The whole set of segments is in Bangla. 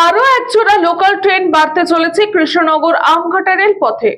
আরো একজোড়া লোকাল ট্রেন বাড়তে চলেছে কৃষ্ণনগর আমঘাটা রেলপথে।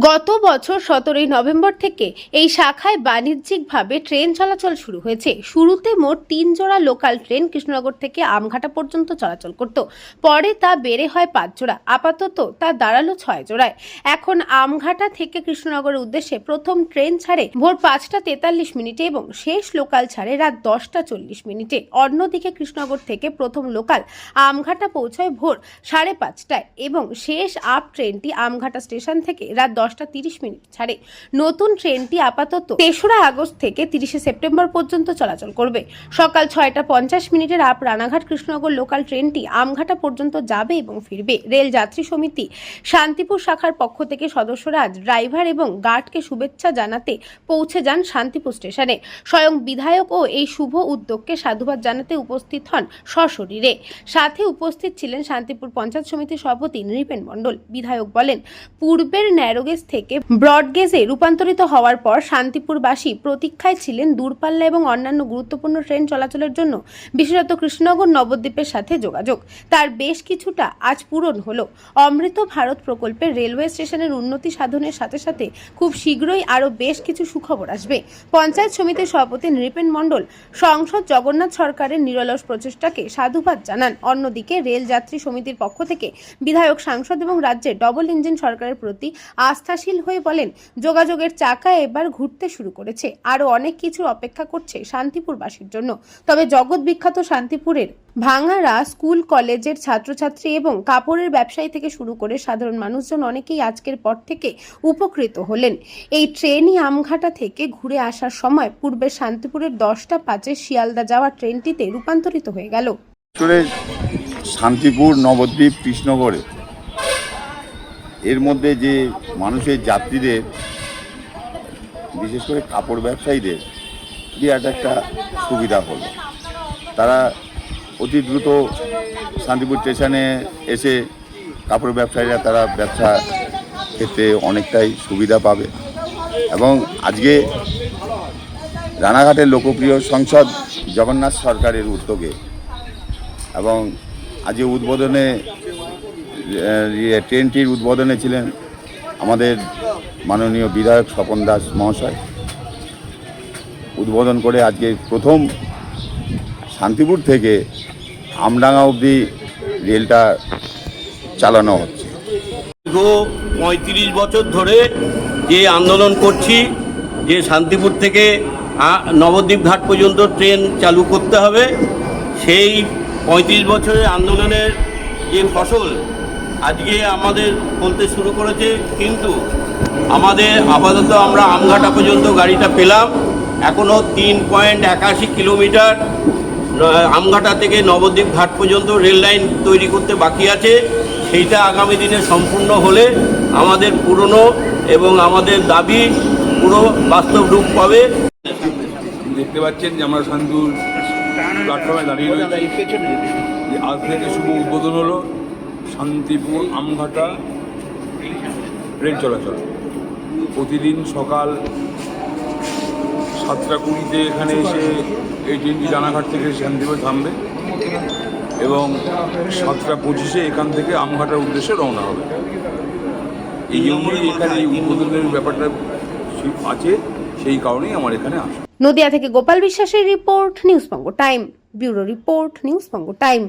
গত বছর 17ই নভেম্বর থেকে এই শাখায় বাণিজ্যিকভাবে ট্রেন চলাচল শুরু হয়েছে। শুরুতে মোট 3 জোড়া লোকাল ট্রেন কৃষ্ণনগর থেকে আমঘাটা পর্যন্ত চলাচল করত। পরে তা বেড়ে হয় 5 জোড়া, আপাতত তা দাঁড়ালো 6 জোড়ায়। এখন আমঘাটা থেকে কৃষ্ণনগরের উদ্দেশ্যে প্রথম ট্রেন ছাড়ে ভোর 5টা 43 মিনিটে এবং শেষ লোকাল ছাড়ে রাত 10টা 40 মিনিটে। অন্যদিকে কৃষ্ণনগর থেকে প্রথম লোকাল আমঘাটা পৌঁছায় ভোর 5:30টায় এবং শেষ আপ ট্রেনটি আমঘাটা স্টেশন থেকে রাত 10টা 30 মিনিট ছাড়ে। নতুন ট্রেনটি আপাতত 3রা আগস্ট থেকে 30শে সেপ্টেম্বর পর্যন্ত চলাচল করবে। সকাল 6টা 50 মিনিটের আপ রানাঘাট কৃষ্ণনগর লোকাল ট্রেনটি আমঘাটা পর্যন্ত যাবে এবং ফিরবে। রেল যাত্রী সমিতি শান্তিপুর শাখার পক্ষ থেকে সদস্যরা আজ ড্রাইভার এবং গার্ডকে শুভেচ্ছা জানাতে পৌঁছে যান শান্তিপুর স্টেশনে। স্বয়ং বিধায়কও এই শুভ উদ্যোগকে সাধুবাদ জানাতে উপস্থিত হন সশরীরে। সাথে উপস্থিত ছিলেন শান্তিপুর পঞ্চায়েত সমিতির সভাপতি নৃপেন মণ্ডল। বিধায়ক বলেন, পূর্বের ন্যারোগেজ থেকে ব্রডগেজে রূপান্তরিত হওয়ার পর শান্তিপুরবাসী প্রতীক্ষায় ছিলেন দূরপাল্লা এবং অন্যান্য গুরুত্বপূর্ণ ট্রেন চলাচলের জন্য, বিশেষত কৃষ্ণনগর নবদ্বীপের সাথে যোগাযোগ। তার বেশ কিছুটা আজ পূরণ হলো। অমৃত ভারত প্রকল্পের রেলওয়ে স্টেশনের উন্নতি সাধনের সাথে সাথে খুব শীঘ্রই আরও বেশ কিছু সুখবর আসবে। পঞ্চায়েত সমিতির সভাপতি নৃপেন মণ্ডল সংসদ জগন্নাথ সরকারের নিরলস প্রচেষ্টাকে সাধুবাদ জানান। অন্যদিকে রেল যাত্রী সমিতির পক্ষ থেকে বিধায়ক, সাংসদ এবং রাজ্যের ডবল ইঞ্জিন সরকারের প্রতি আস্থাশীল হয়ে বলেন, যোগাযোগের চাকা এবার ঘুরতে শুরু করেছে। আরও অনেক কিছুর অপেক্ষা করছে শান্তিপুরবাসীর জন্য। তবে জগৎ বিখ্যাত শান্তিপুরের ভাঙাড়া স্কুল কলেজের ছাত্রছাত্রী এবং কাপড়ের ব্যবসায়ী থেকে শুরু করে সাধারণ মানুষজন অনেকেই আজকের পর থেকে উপকৃত হলেন। এই ট্রেনই আমঘাটা থেকে ঘুরে আসার সময় পূর্বে শান্তিপুরের 10টা 5-এ শিয়ালদা যাওয়া ট্রেনটিতে রূপান্তরিত হয়ে গেল। শান্তিপুর, নবদ্বীপ, কৃষ্ণনগরে এর মধ্যে যে মানুষের যাত্রীদের, বিশেষ করে কাপড় ব্যবসায়ীদের বিরাট একটা সুবিধা হলো। তারা অতি দ্রুত শান্তিপুর স্টেশনে এসে কাপড় ব্যবসায়ীরা তারা ব্যবসা ক্ষেত্রে অনেকটাই সুবিধা পাবে। এবং আজকে রানাঘাটের লোকপ্রিয় সংসদ জগন্নাথ সরকারের উদ্যোগে এবং আজকে উদ্বোধনে ট্রেনটির উদ্বোধনে ছিলেন আমাদের মাননীয় বিধায়ক স্বপন দাস মহাশয়। উদ্বোধন করে আজকে প্রথম শান্তিপুর থেকে আমডাঙ্গা অবধি রেলটা চালানো হচ্ছে। দীর্ঘ 35 বছর ধরে যে আন্দোলন করছি যে শান্তিপুর থেকে নবদ্বীপ ঘাট পর্যন্ত ট্রেন চালু করতে হবে, সেই 35 বছরের আন্দোলনের যে ফসল আজকে আমাদের ফলতে শুরু করেছে। কিন্তু আমাদের আপাতত আমরা আমঘাটা পর্যন্ত গাড়িটা পেলাম। এখনও 3.81 কিলোমিটার আমঘাটা থেকে নবদ্বীপ ঘাট পর্যন্ত রেল লাইন তৈরি করতে বাকি আছে। সেইটা আগামী দিনে সম্পূর্ণ হলে আমাদের পুরনো এবং আমাদের দাবি পুরো বাস্তব রূপ পাবে। দেখতে পাচ্ছেন যে আমরা শান্তিপুর প্ল্যাটফর্মে দাঁড়িয়ে রয়েছি। আজ থেকে শুভ উদ্বোধন হলো শান্তিপুর আমঘাটা ট্রেন চলাচল। প্রতিদিন সকাল 7টা 20-তে এখানে এসে এই ট্রেনটি রানাঘাট থেকে শান্তিপুর থামবে এবং 7টা 25-এ এখান থেকে আমঘাটার উদ্দেশ্যে রওনা হবে। এই জন্যই এখানে এই উদ্বোধনের ব্যাপারটা আছে, সেই কারণেই আমার এখানে আসা। নদিয়া থেকে গোপাল বিশ্বাসের রিপোর্ট, নিউজবঙ্গ টাইম। ব্যুরো রিপোর্ট, নিউজবঙ্গ time.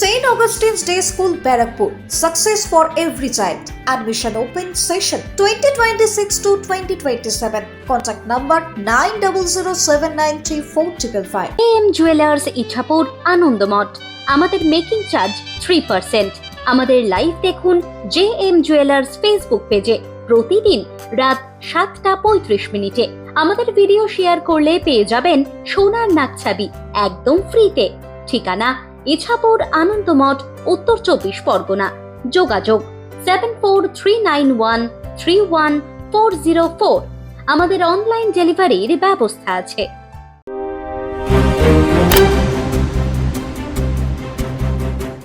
St. Augustine's Day School, Barakpur. Success for every child. Admission open session 2026 to 2027. Contact number 9007934555. AM Jewelers Ichapur Anandamath. আমাদের মেকিং চার্জ 3%। আমাদের লাইভ দেখুন JM Jewelers ফেসবুক পেজে প্রতিদিন রাত 7টা 35 মিনিটে। আমাদের ভিডিও শেয়ার করলে পেয়ে যাবেন সোনার নাকছাবি একদম ফ্রিতে। ঠিকানা ইছাপুর আনন্দমঠ, উত্তর 24 পরগনা। যোগাযোগ 7439131404। আমাদের অনলাইন ডেলিভারির ব্যবস্থা আছে।